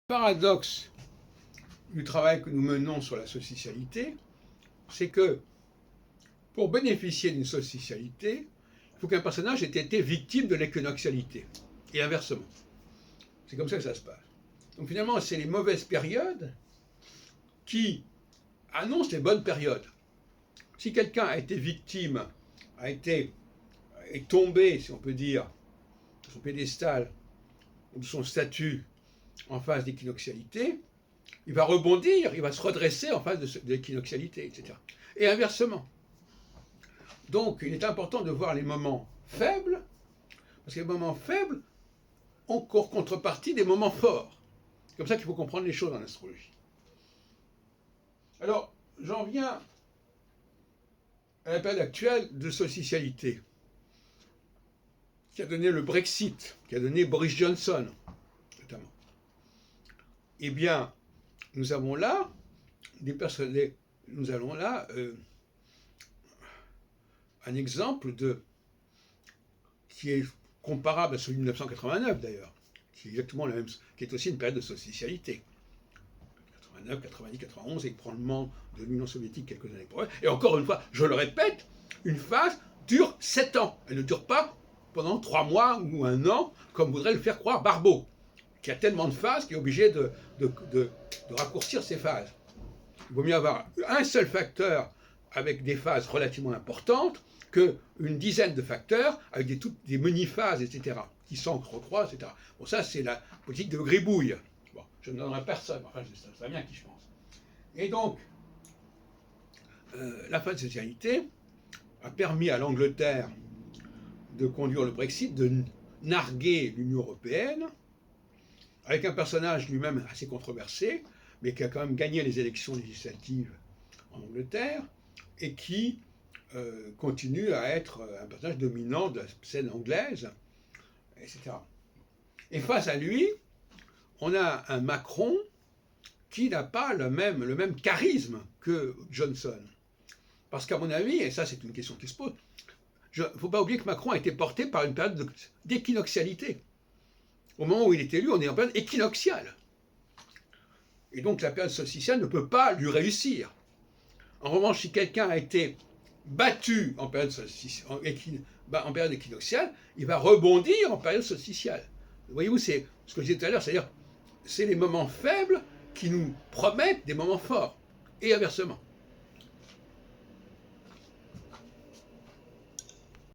Paradoxe du travail que nous menons sur la socialité, c'est que pour bénéficier d'une socialité, il faut qu'un personnage ait été victime de l'équinoxialité, et inversement. C'est comme ça que ça se passe. Donc finalement, c'est les mauvaises périodes qui annoncent les bonnes périodes. Si quelqu'un a été victime, est tombé, si on peut dire, de son pédestal ou de son statut en phase d'équinoxialité, il va rebondir, il va se redresser en phase de l'équinoxialité, etc. Et inversement. Donc, il est important de voir les moments faibles, parce que les moments faibles ont pour contrepartie des moments forts. C'est comme ça qu'il faut comprendre les choses en astrologie. Alors, j'en viens à la période actuelle de socialité, qui a donné le Brexit, qui a donné Boris Johnson, notamment. Eh bien, nous avons là un exemple qui est comparable à celui de 1989 d'ailleurs, qui est exactement la même, qui est aussi une période de socialité. 89, 90, 91, et ébranlement de l'Union soviétique quelques années pour eux. Et encore une fois, je le répète, une phase dure 7 ans. Elle ne dure pas pendant 3 mois ou 1 an, comme voudrait le faire croire Barbeau, qui a tellement de phases qu'il est obligé de raccourcir ces phases. Il vaut mieux avoir un seul facteur avec des phases relativement importantes qu'une dizaine de facteurs avec des mini-phases, etc., qui s'entrecroisent, etc. Bon, ça, c'est la politique de gribouille. Bon, je ne donnerai personne, enfin, je sais bien qui je pense. Et donc, la phase de socialité a permis à l'Angleterre de conduire le Brexit, de narguer l'Union européenne, avec un personnage lui-même assez controversé, mais qui a quand même gagné les élections législatives en Angleterre, et qui continue à être un personnage dominant de la scène anglaise, etc. Et face à lui, on a un Macron qui n'a pas le même charisme que Johnson. Parce qu'à mon avis, et ça c'est une question qui se pose, il ne faut pas oublier que Macron a été porté par une période d'équinoxialité. Au moment où il est élu, on est en période équinoxiale. Et donc la période sociale ne peut pas lui réussir. En revanche, si quelqu'un a été battu en période équinoxiale, il va rebondir en période sociale. Voyez-vous, c'est ce que je disais tout à l'heure, c'est-à-dire c'est les moments faibles qui nous promettent des moments forts, et inversement.